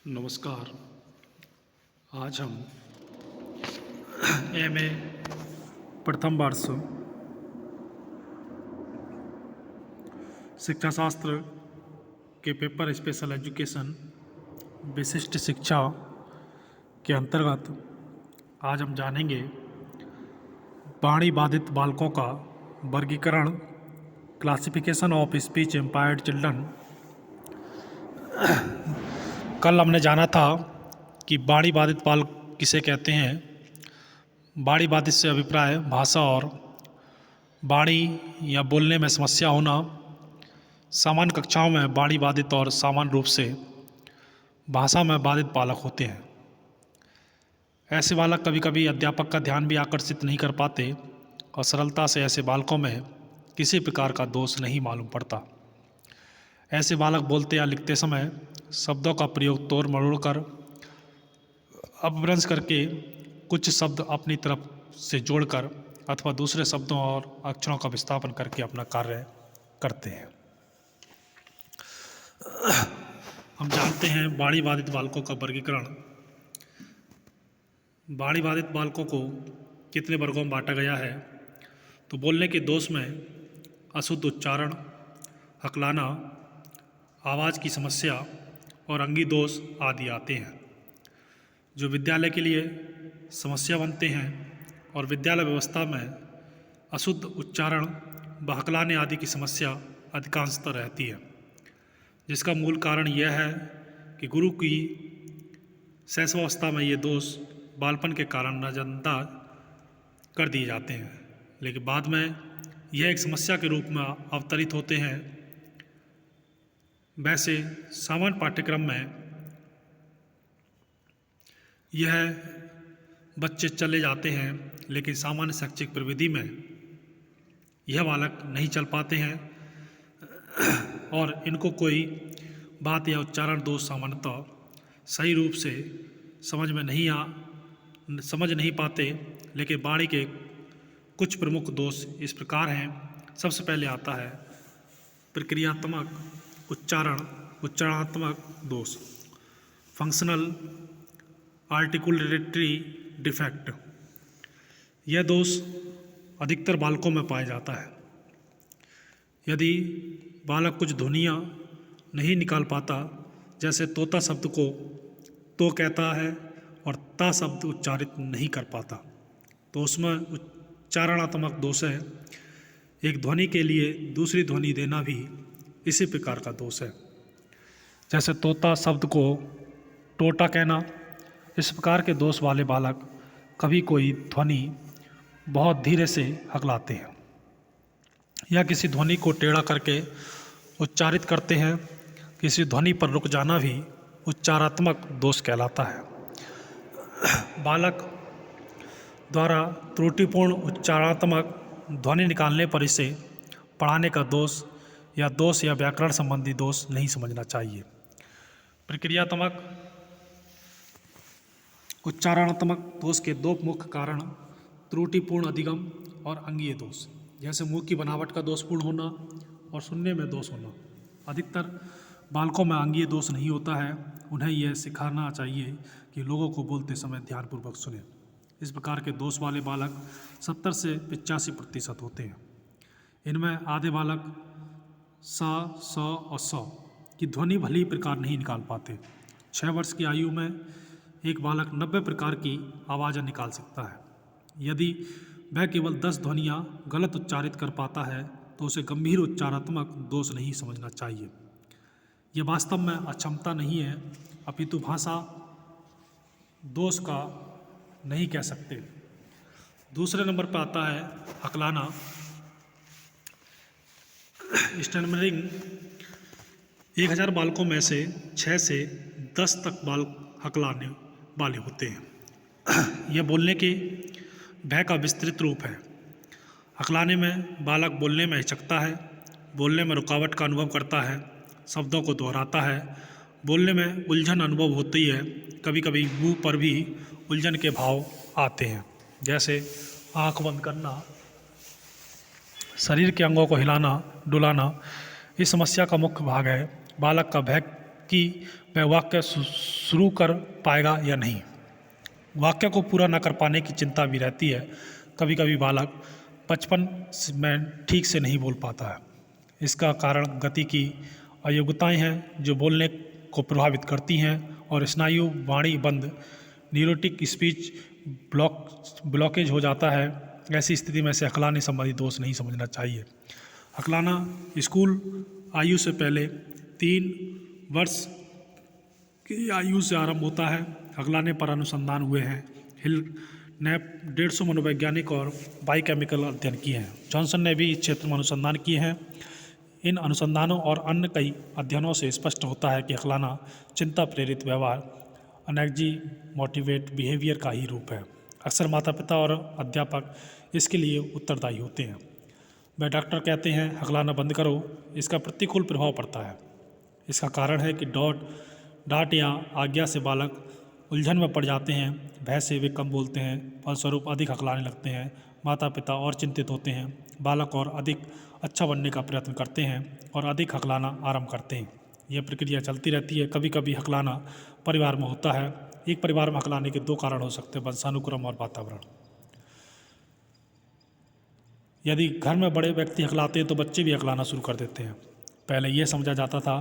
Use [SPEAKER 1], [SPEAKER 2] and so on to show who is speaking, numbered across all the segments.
[SPEAKER 1] नमस्कार। आज हम एमए प्रथम वर्ष शिक्षा शास्त्र के पेपर स्पेशल एजुकेशन विशिष्ट शिक्षा के अंतर्गत आज हम जानेंगे वाणी बाधित बालकों का वर्गीकरण, classification of speech impaired children. कल हमने जाना था कि वाणी बाधित बालक किसे कहते हैं। वाणी बाधित से अभिप्राय भाषा और वाणी या बोलने में समस्या होना। सामान्य कक्षाओं में वाणी बाधित और सामान्य रूप से भाषा में बाधित बालक होते हैं। ऐसे बालक कभी कभी अध्यापक का ध्यान भी आकर्षित नहीं कर पाते और सरलता से ऐसे बालकों में किसी प्रकार का दोष नहीं मालूम पड़ता। ऐसे बालक बोलते या लिखते समय शब्दों का प्रयोग तोड़ मरोड़ कर, अपभ्रंश करके, कुछ शब्द अपनी तरफ से जोड़कर अथवा दूसरे शब्दों और अक्षरों का विस्थापन करके अपना कार्य करते हैं। हम जानते हैं वाणी बाधित बालकों का वर्गीकरण। वाणी बाधित बालकों को कितने वर्गों में बांटा गया है, तो बोलने के दोष में अशुद्ध उच्चारण, हकलाना, आवाज़ की समस्या और अंगी दोष आदि आते हैं, जो विद्यालय के लिए समस्या बनते हैं। और विद्यालय व्यवस्था में अशुद्ध उच्चारण व हकलाने आदि की समस्या अधिकांशतः रहती है, जिसका मूल कारण यह है कि गुरु की शैशवावस्था में ये दोष बालपन के कारण नजरअंदाज कर दिए जाते हैं, लेकिन बाद में यह एक समस्या के रूप में अवतरित होते हैं। वैसे सामान्य पाठ्यक्रम में यह बच्चे चले जाते हैं, लेकिन सामान्य शैक्षिक प्रविधि में यह बालक नहीं चल पाते हैं और इनको कोई बात या उच्चारण दोष सामान्यतः सही रूप से समझ नहीं पाते। लेकिन वाणी के कुछ प्रमुख दोष इस प्रकार हैं। सबसे पहले आता है प्रक्रियात्मक उच्चारणात्मक दोष, फंक्शनल आर्टिकुलेटरी डिफेक्ट। यह दोष अधिकतर बालकों में पाया जाता है। यदि बालक कुछ ध्वनियाँ नहीं निकाल पाता, जैसे तोता शब्द को तो कहता है और ता शब्द उच्चारित नहीं कर पाता, तो उसमें उच्चारणात्मक दोष है। एक ध्वनि के लिए दूसरी ध्वनि देना भी इसी प्रकार का दोष है, जैसे तोता शब्द को टोटा कहना। इस प्रकार के दोष वाले बालक कभी कोई ध्वनि बहुत धीरे से हकलाते हैं या किसी ध्वनि को टेढ़ा करके उच्चारित करते हैं। किसी ध्वनि पर रुक जाना भी उच्चारात्मक दोष कहलाता है। बालक द्वारा त्रुटिपूर्ण उच्चारात्मक ध्वनि निकालने पर इसे पढ़ाने का दोष या व्याकरण संबंधी दोष नहीं समझना चाहिए। प्रक्रियात्मक उच्चारणात्मक दोष के दो मुख्य कारण त्रुटिपूर्ण अधिगम और अंगीय दोष, जैसे मुंह की बनावट का दोषपूर्ण होना और सुनने में दोष होना। अधिकतर बालकों में अंगीय दोष नहीं होता है। उन्हें यह सिखाना चाहिए कि लोगों को बोलते समय ध्यानपूर्वक सुने। इस प्रकार के दोष वाले बालक 70 से 85% होते हैं। इनमें आधे बालक सा, स और स की ध्वनि भली प्रकार नहीं निकाल पाते। 6 वर्ष की आयु में एक बालक 90 प्रकार की आवाज़ें निकाल सकता है। यदि वह केवल 10 ध्वनियाँ गलत उच्चारित कर पाता है, तो उसे गंभीर उच्चारात्मक दोष नहीं समझना चाहिए। यह वास्तव में अक्षमता नहीं है, अपितु भाषा दोष का नहीं कह सकते। दूसरे नंबर पर आता है हकलाना, स्टैमरिंग। 1000 बालकों में से 6 से 10 तक बालक हकलाने वाले होते हैं। यह बोलने के भय का विस्तृत रूप है। हकलाने में बालक बोलने में हिचकता है, बोलने में रुकावट का अनुभव करता है, शब्दों को दोहराता है, बोलने में उलझन अनुभव होती है। कभी कभी मुंह पर भी उलझन के भाव आते हैं, जैसे आँख बंद करना, शरीर के अंगों को हिलाना डुलाना। इस समस्या का मुख्य भाग है बालक का भय कि वह वाक्य शुरू कर पाएगा या नहीं। वाक्य को पूरा न कर पाने की चिंता भी रहती है। कभी कभी बालक बचपन में ठीक से नहीं बोल पाता है। इसका कारण गति की अयोग्यताएं हैं जो बोलने को प्रभावित करती हैं, और स्नायु वाणी बंद न्यूरोटिक स्पीच ब्लॉकेज हो जाता है। ऐसी स्थिति में से हकलाने संबंधी दोष नहीं समझना चाहिए। हकलाना स्कूल आयु से पहले 3 वर्ष की आयु से आरंभ होता है। हकलाने पर अनुसंधान हुए हैं। हिल ने 150 मनोवैज्ञानिक और बायोकेमिकल अध्ययन किए हैं। जॉनसन ने भी इस क्षेत्र में अनुसंधान किए हैं। इन अनुसंधानों और अन्य कई अध्ययनों से स्पष्ट होता है कि हकलाना चिंता प्रेरित व्यवहार एनर्जी मोटिवेट बिहेवियर का ही रूप है। अक्सर माता पिता और अध्यापक इसके लिए उत्तरदायी होते हैं। वह डॉक्टर कहते हैं हकलाना बंद करो, इसका प्रतिकूल प्रभाव पड़ता है। इसका कारण है कि डांट या आज्ञा से बालक उलझन में पड़ जाते हैं। भय से वे कम बोलते हैं, फलस्वरूप अधिक हकलाने लगते हैं। माता पिता और चिंतित होते हैं। बालक और अधिक अच्छा बनने का प्रयत्न करते हैं और अधिक हकलाना आरंभ करते हैं। यह प्रक्रिया चलती रहती है। कभी कभी हकलाना परिवार में होता है। एक परिवार में हकलाने के 2 कारण हो सकते हैं, वंशानुक्रम और वातावरण। यदि घर में बड़े व्यक्ति हकलाते हैं तो बच्चे भी हकलाना शुरू कर देते हैं। पहले यह समझा जाता था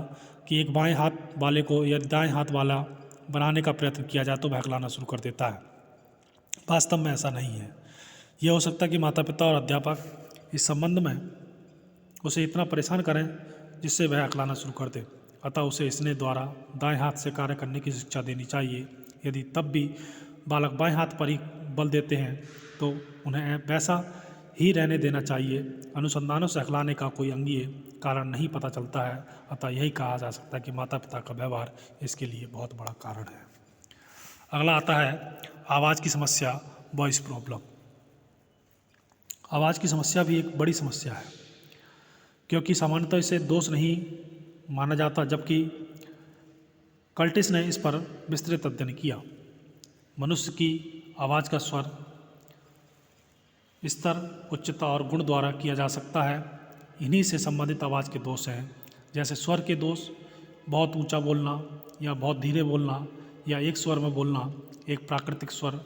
[SPEAKER 1] कि एक बाएं हाथ वाले को यदि दाएं हाथ वाला बनाने का प्रयत्न किया जाए तो वह हकलाना शुरू कर देता है। वास्तव में ऐसा नहीं है। यह हो सकता है कि माता पिता और अध्यापक इस संबंध में उसे इतना परेशान करें जिससे वह हकलाना शुरू कर दे। अतः उसे स्नेह द्वारा दाएं हाथ से कार्य करने की शिक्षा देनी चाहिए। यदि तब भी बालक बाएं हाथ पर ही बल देते हैं तो उन्हें वैसा ही रहने देना चाहिए। अनुसंधानों से हकलाने का कोई अंगीय कारण नहीं पता चलता है। अतः यही कहा जा सकता है कि माता पिता का व्यवहार इसके लिए बहुत बड़ा कारण है। अगला आता है आवाज़ की समस्या, वॉइस प्रॉब्लम। आवाज़ की समस्या भी एक बड़ी समस्या है, क्योंकि सामान्यतः इसे दोष नहीं माना जाता, जबकि कर्टिस ने इस पर विस्तृत अध्ययन किया। मनुष्य की आवाज़ का स्वर स्तर, उच्चता और गुण द्वारा किया जा सकता है। इन्हीं से संबंधित आवाज़ के दोष हैं, जैसे स्वर के दोष, बहुत ऊंचा बोलना या बहुत धीरे बोलना या एक स्वर में बोलना एक प्राकृतिक स्वर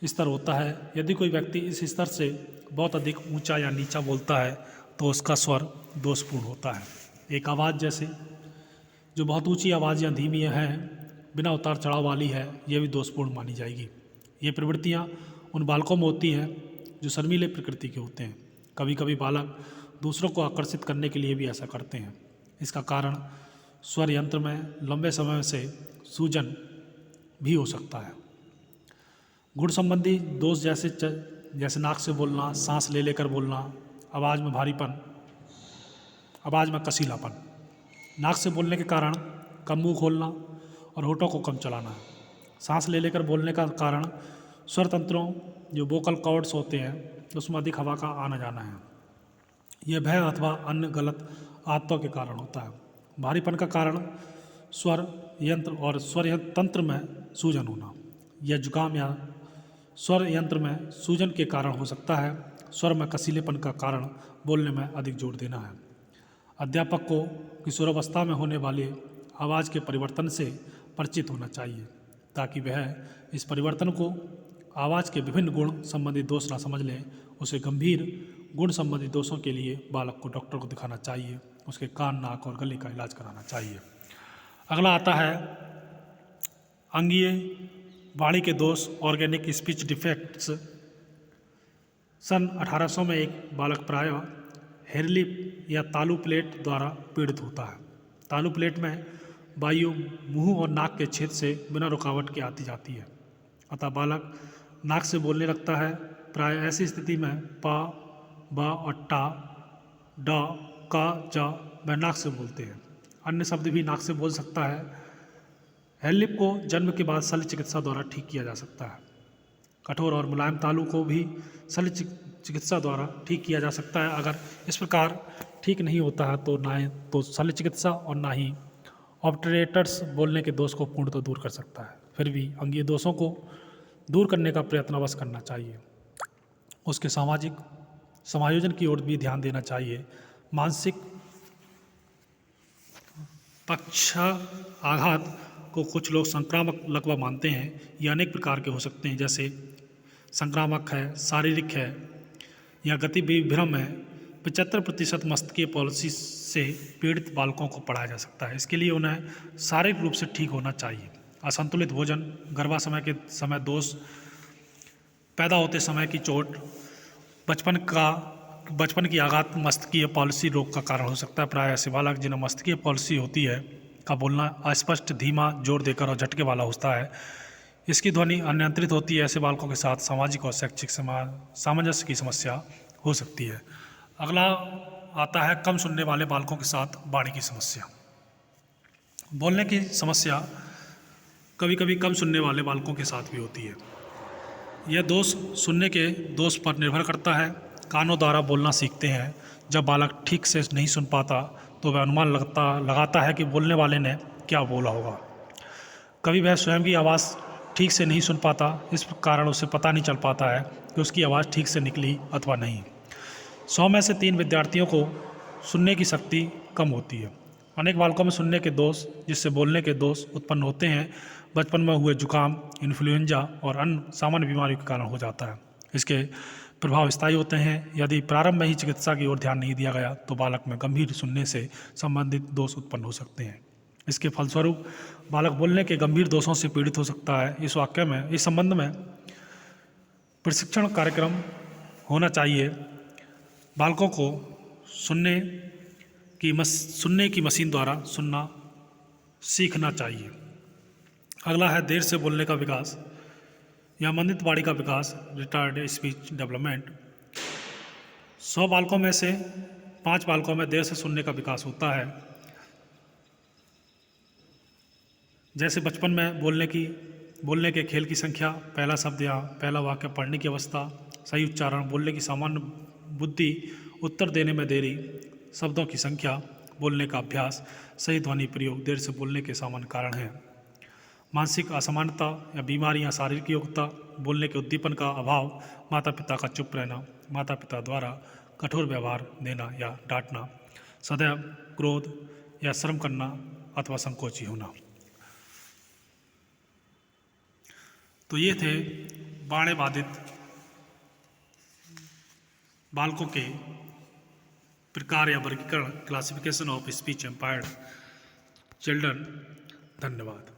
[SPEAKER 1] स्तर होता है। यदि कोई व्यक्ति इस स्तर से बहुत अधिक ऊंचा या नीचा बोलता है तो उसका स्वर दोषपूर्ण होता है। एक आवाज़ जैसे जो बहुत ऊंची आवाज़ या धीमी है, बिना उतार चढ़ाव वाली है, यह भी दोषपूर्ण मानी जाएगी। ये प्रवृत्तियाँ उन बालकों में होती हैं जो शर्मीले प्रकृति के होते हैं। कभी कभी बालक दूसरों को आकर्षित करने के लिए भी ऐसा करते हैं। इसका कारण स्वर यंत्र में लंबे समय से सूजन भी हो सकता है। गुण संबंधी दोष जैसे नाक से बोलना, सांस ले लेकर बोलना, आवाज़ में भारीपन, आवाज़ में कसीलापन। नाक से बोलने के कारण कम मुंह खोलना और होठों को कम चलाना है। सांस ले लेकर बोलने का कारण स्वर तंत्रों जो वोकल कॉर्ड्स होते हैं उसमें अधिक हवा का आना जाना है। यह भय अथवा अन्य गलत आदतों के कारण होता है। भारीपन का कारण स्वर यंत्र और स्वर तंत्र में सूजन होना। यह जुकाम या स्वर यंत्र में सूजन के कारण हो सकता है। स्वर में कसीलेपन का कारण बोलने में अधिक जोर देना है। अध्यापक को किशोरावस्था में होने वाले आवाज़ के परिवर्तन से परिचित होना चाहिए, ताकि वह इस परिवर्तन को आवाज़ के विभिन्न गुण संबंधी दोष ना समझ लें। उसे गंभीर गुण संबंधी दोषों के लिए बालक को डॉक्टर को दिखाना चाहिए। उसके कान, नाक और गले का इलाज कराना चाहिए। अगला आता है अंगीय वाणी के दोष, ऑर्गेनिक स्पीच डिफेक्ट्स। सन 1800 में एक बालक प्रायः हेयरलिप या तालु प्लेट द्वारा पीड़ित होता है। तालु प्लेट में वायु मुंह और नाक के छेद से बिना रुकावट के आती जाती है, अतः बालक नाक से बोलने लगता है। प्राय ऐसी स्थिति में पा, बा और टा, डा, का, जा वह नाक से बोलते हैं। अन्य शब्द भी नाक से बोल सकता है। हेयरलिप को जन्म के बाद शल्य चिकित्सा द्वारा ठीक किया जा सकता है। कठोर और मुलायम तालु को भी शल्य चिकित्सा द्वारा ठीक किया जा सकता है। अगर इस प्रकार ठीक नहीं होता है तो ना तो शल्य चिकित्सा और ना ही ऑब्टरेटर्स बोलने के दोष को पूर्णतः दूर कर सकता है। फिर भी अंगीय दोषों को दूर करने का प्रयत्न अवश्य करना चाहिए। उसके सामाजिक समायोजन की ओर भी ध्यान देना चाहिए। मानसिक पक्षाघात को कुछ लोग संक्रामक लकवा मानते हैं। ये अनेक प्रकार के हो सकते हैं, जैसे संक्रामक है, शारीरिक है या गति विभ्रम है। 75% मस्तिष्कीय पॉलिसी से पीड़ित बालकों को पढ़ाया जा सकता है। इसके लिए उन्हें शारीरिक रूप से ठीक होना चाहिए। असंतुलित भोजन, गर्भाशय के समय दोष, पैदा होते समय की चोट, बचपन की आघात मस्तिष्कीय पॉलिसी रोग का कारण हो सकता है। प्राय ऐसे बालक जिन्हें मस्तिष्कीय पॉलिसी होती है का बोलना अस्पष्ट, धीमा, जोर देकर और झटके वाला होता है। इसकी ध्वनि अनियंत्रित होती है। ऐसे बालकों के साथ सामाजिक और शैक्षिक सामंजस्य की समस्या हो सकती है। अगला आता है कम सुनने वाले बालकों के साथ वाणी की समस्या। बोलने की समस्या कभी कभी कम सुनने वाले बालकों के साथ भी होती है। यह दोष सुनने के दोष पर निर्भर करता है। कानों द्वारा बोलना सीखते हैं। जब बालक ठीक से नहीं सुन पाता तो वह अनुमान लगाता है कि बोलने वाले ने क्या बोला होगा। कभी वह स्वयं की आवाज़ ठीक से नहीं सुन पाता। इस कारण उसे पता नहीं चल पाता है कि उसकी आवाज़ ठीक से निकली अथवा नहीं। 100 में से 3 विद्यार्थियों को सुनने की शक्ति कम होती है। अनेक बालकों में सुनने के दोष, जिससे बोलने के दोष उत्पन्न होते हैं, बचपन में हुए जुकाम, इन्फ्लुएंजा और अन्य सामान्य बीमारियों के कारण हो जाता है। इसके प्रभाव स्थायी होते हैं। यदि प्रारंभ में ही चिकित्सा की ओर ध्यान नहीं दिया गया तो बालक में गंभीर सुनने से संबंधित दोष उत्पन्न हो सकते हैं। इसके फलस्वरूप बालक बोलने के गंभीर दोषों से पीड़ित हो सकता है। इस संबंध में प्रशिक्षण कार्यक्रम होना चाहिए। बालकों को सुनने की मशीन द्वारा सुनना सीखना चाहिए। अगला है देर से बोलने का विकास या मंदित वाणी का विकास, रिटार्डेड स्पीच डेवलपमेंट। 100 बालकों में से 5 बालकों में देर से सुनने का विकास होता है। जैसे बचपन में बोलने के खेल की संख्या, पहला शब्द या पहला वाक्य पढ़ने की अवस्था, सही उच्चारण, बोलने की सामान्य बुद्धि, उत्तर देने में देरी, शब्दों की संख्या, बोलने का अभ्यास, सही ध्वनि प्रयोग देर से बोलने के सामान्य कारण हैं। मानसिक असमानता या बीमारी या शारीरिक योग्यता, बोलने के उद्दीपन का अभाव, माता पिता का चुप रहना, माता पिता द्वारा कठोर व्यवहार देना या डांटना, सदैव क्रोध या शर्म करना अथवा संकोची होना। तो ये थे बाणे बाधित बालकों के प्रकार या वर्गीकरण, classification of speech impaired children. धन्यवाद।